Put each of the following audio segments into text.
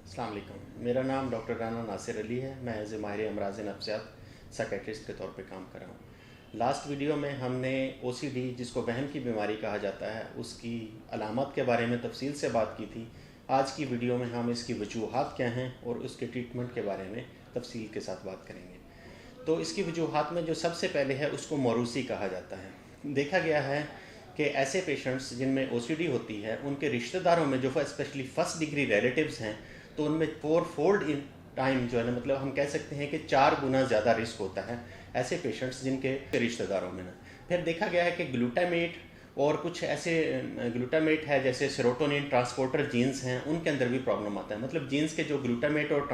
अस्सलाम वालेकुम। मेरा नाम डॉक्टर राना नासिर अली है। मैं एज ए माहिर अमराज़ नफ्सियात साइकेट्रिस्ट के तौर पे काम कर रहा हूँ। लास्ट वीडियो में हमने ओसीडी, जिसको वहम की बीमारी कहा जाता है, उसकी अलामत के बारे में तफसील से बात की थी। आज की वीडियो में हम इसकी वजूहात क्या हैं और उसके ट्रीटमेंट के बारे में तफसील के साथ बात करेंगे। तो इसकी वजूहात में जो सबसे पहले है उसको मौरूसी कहा जाता है। देखा गया है कि ऐसे पेशेंट्स जिनमें ओसीडी होती है, उनके रिश्तेदारों में जो स्पेशली फर्स्ट डिग्री रिलेटिव्स हैं, तो उनमें 4-fold इन टाइम जो है ना, मतलब हम कह सकते हैं कि 4 गुना ज़्यादा रिस्क होता है ऐसे पेशेंट्स जिनके रिश्तेदारों में ना। फिर देखा गया है कि ग्लूटामेट और कुछ ऐसे ग्लूटामेट है जैसे सेरोटोनिन ट्रांसपोर्टर जीन्स हैं, उनके अंदर भी प्रॉब्लम आता है। मतलब जीन्स के जो ग्लूटामेट और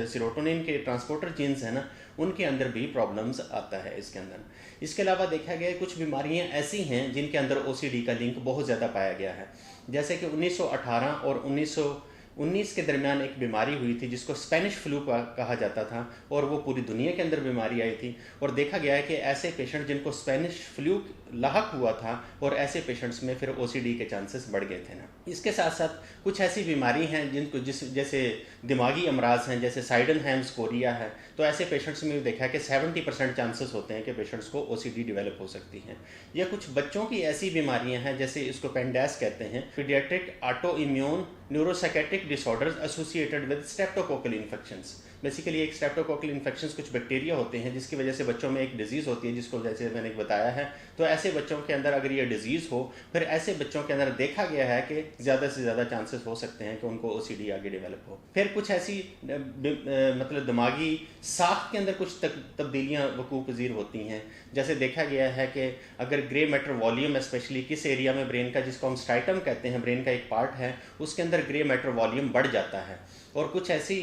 सेरोटोनिन के ट्रांसपोर्टर जीन्स हैं ना, उनके अंदर भी प्रॉब्लम्स आता है इसके अंदर। इसके अलावा देखा गया है कुछ बीमारियां ऐसी हैं जिनके अंदर ओसीडी का लिंक बहुत ज़्यादा पाया गया है। जैसे कि 1918 और 1919 के दरमियान एक बीमारी हुई थी जिसको स्पेनिश फ्लू कहा जाता था, और वो पूरी दुनिया के अंदर बीमारी आई थी। और देखा गया है कि ऐसे पेशेंट जिनको स्पेनिश फ्लू लाहक हुआ था, और ऐसे पेशेंट्स में फिर ओसीडी के चांसेस बढ़ गए थे ना। इसके साथ साथ कुछ ऐसी बीमारी हैं जिनको जैसे दिमागी अमराज हैं, जैसे साइडनहैम्स कोरिया है, तो ऐसे पेशेंट्स में भी देखा है कि 70% चांसेस होते हैं कि पेशेंट्स को ओसीडी डेवलप हो सकती हैं। या कुछ बच्चों की ऐसी बीमारियां हैं जैसे इसको पेंडेस कहते हैं, paediatric auto immune neuropsychiatric disorders associated with streptococcal infections. Basically एक स्ट्रेप्टोकोकल इन्फेक्शंस कुछ बैक्टीरिया होते हैं जिसकी वजह से बच्चों में एक डिजीज़ होती है जिसको जैसे मैंने बताया है। तो ऐसे बच्चों के अंदर अगर ये डिजीज़ हो, फिर ऐसे बच्चों के अंदर देखा गया है कि ज़्यादा से ज़्यादा चांसेस हो सकते हैं कि उनको ओसीडी आगे डेवलप हो। फिर कुछ ऐसी मतलब दिमागी साख्त के अंदर कुछ तब्दीलियाँ वकूअ पज़ीर होती हैं। जैसे देखा गया है कि अगर ग्रे मैटर वॉल्यूम स्पेशली किस एरिया में ब्रेन का, जिसको हम स्ट्राइटम कहते हैं, ब्रेन का एक पार्ट है, उसके अंदर ग्रे मैटर वॉल्यूम बढ़ जाता है। और कुछ ऐसी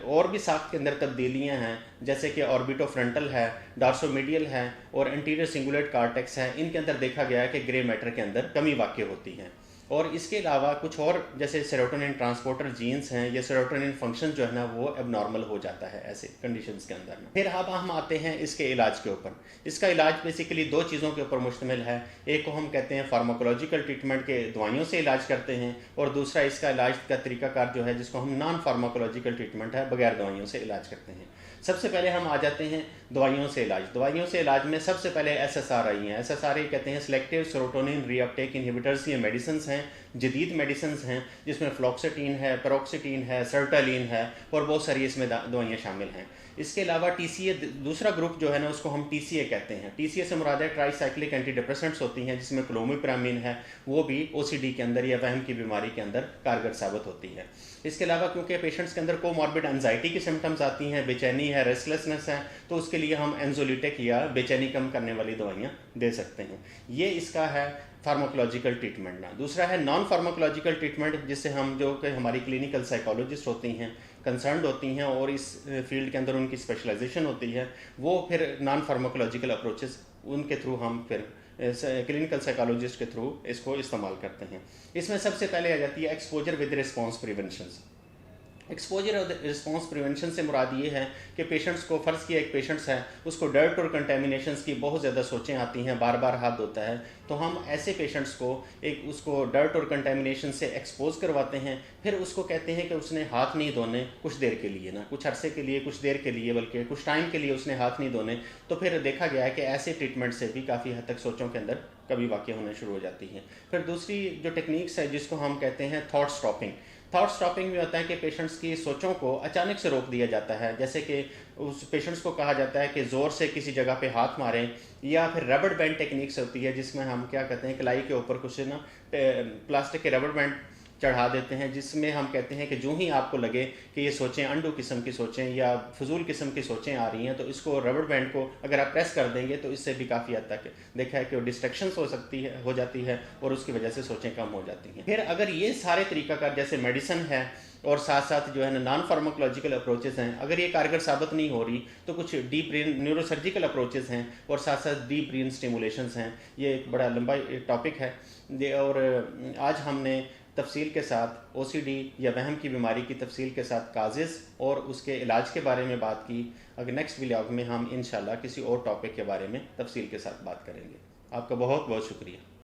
और भी साख्त के अंदर तब्दीलियां हैं जैसे कि ऑर्बिटोफ्रंटल है, डार्सोमीडियल है और एंटीरियर सिंगुलेट कॉर्टेक्स है। इनके अंदर देखा गया है कि ग्रे मैटर के अंदर कमी वाक़ई होती है। और इसके अलावा कुछ और जैसे सेरोटोनिन ट्रांसपोर्टर जीन्स हैं या सेरोटोनिन फंक्शन जो है ना, वो एबनॉर्मल हो जाता है ऐसे कंडीशंस के अंदर ना। फिर अब हम आते हैं इसके इलाज के ऊपर। इसका इलाज बेसिकली 2 चीज़ों के ऊपर मुश्तमिल है। एक को हम कहते हैं फार्माकोलॉजिकल ट्रीटमेंट के दवाइयों से इलाज करते हैं, और दूसरा इसका इलाज का तरीकाकार जो है जिसको हम नॉन फार्माकोलॉजिकल ट्रीटमेंट है, बगैर दवाइयों से इलाज करते हैं। सबसे पहले हम आ जाते हैं दवाइयों से इलाज। दवाइयों से इलाज में सबसे पहले SSRI हैं। SSRI कहते हैं सेलेक्टिव सेरोटोनिन रीअपटेक इनहिबिटर्स। ये मेडिसिन्स हैं, जदीद मेडिसिन्स हैं, जिसमें फ्लॉक्सिटीन है, पेरोक्सिटीन है, सर्टालिन है और बहुत सारी इसमें दवाइयाँ शामिल हैं। इसके अलावा TCA दूसरा ग्रुप जो है ना, उसको हम TCA कहते हैं। TCA से मुराद है ट्राईसाइक्लिक एंटी डिप्रेसेंट्स होती हैं, जिसमें क्लोमिप्रामिन है, वो भी OCD के अंदर या वहम की बीमारी के अंदर कारगर साबित होती है। इसके अलावा क्योंकि पेशेंट्स के अंदर कोमॉर्बिड एंजाइटी की सिम्टम्स आती हैं, बेचैनी है, रेस्टलेसनेस है, तो उसके लिए हम एंजोलिटिक या बेचैनी कम करने वाली दवाइयाँ दे सकते हैं। ये इसका है फार्माकोलॉजिकल ट्रीटमेंट ना। दूसरा है नॉन फार्माकोलॉजिकल ट्रीटमेंट, जिससे हम जो कि हमारी क्लिनिकल साइकोलॉजिस्ट होती हैं, कंसर्न्ड होती हैं और इस फील्ड के अंदर उनकी स्पेशलाइजेशन होती है, वो फिर नॉन फार्माकोलॉजिकल अप्रोचेस उनके थ्रू हम फिर क्लिनिकल साइकोलॉजिस्ट के थ्रू इसको इस्तेमाल करते हैं। इसमें सबसे पहले आ जाती है exposure with response prevention. Exposure और रिस्पॉन्स प्रिवेंशन से मुराद ये है कि पेशेंट्स को, फ़र्ज़ किया एक पेशेंट्स है, उसको डर्ट और कंटेमिनेशंस की बहुत ज़्यादा सोचें आती हैं, बार बार हाथ धोता है, तो हम ऐसे पेशेंट्स को उसको डर्ट और कंटेमिनेशन से एक्सपोज करवाते हैं। फिर उसको कहते हैं कि उसने हाथ नहीं धोने कुछ देर के लिए ना, कुछ अरसे के लिए, कुछ देर के लिए, बल्कि कुछ टाइम के लिए उसने हाथ नहीं धोने। तो फिर देखा गया है कि ऐसे ट्रीटमेंट से भी काफ़ी हद तक सोचों के अंदर कभी वाक़ई होने शुरू हो जाती हैं। फिर दूसरी जो टेक्निक्स है जिसको हम कहते हैं थॉट स्टॉपिंग। थॉट स्टॉपिंग में होता है कि पेशेंट्स की सोचों को अचानक से रोक दिया जाता है। जैसे कि उस पेशेंट्स को कहा जाता है कि ज़ोर से किसी जगह पे हाथ मारें, या फिर रबड़ बैंड टेक्निक्स होती है जिसमें हम क्या कहते हैं, कलाई के ऊपर कुछ ना प्लास्टिक के रबड़ बैंड चढ़ा देते हैं, जिसमें हम कहते हैं कि जो ही आपको लगे कि ये सोचें अंडू किस्म की सोचें या फजूल किस्म की सोचें आ रही हैं, तो इसको रबड़ बैंड को अगर आप प्रेस कर देंगे तो इससे भी काफ़ी हद तक देखा है कि वो डिस्ट्रैक्शंस हो जाती है और उसकी वजह से सोचें कम हो जाती हैं। फिर अगर ये सारे तरीकाकार जैसे मेडिसिन है और साथ साथ जो है ना नॉन फार्माकोलॉजिकल अप्रोचेस हैं, अगर ये कारगर साबित नहीं हो रही, तो कुछ डीप ब्रेन न्यूरोसर्जिकल अप्रोचेस हैं और साथ साथ डीप ब्रेन स्टिमुलेशंस हैं। ये एक बड़ा लंबा टॉपिक है, और आज हमने तफसील के साथ ओसीडी या वहम की बीमारी की तफसील के साथ काजेज़ और उसके इलाज के बारे में बात की। अगर नेक्स्ट व्लॉग में हम इंशाल्लाह किसी और टॉपिक के बारे में तफसील के साथ बात करेंगे। आपका बहुत बहुत शुक्रिया।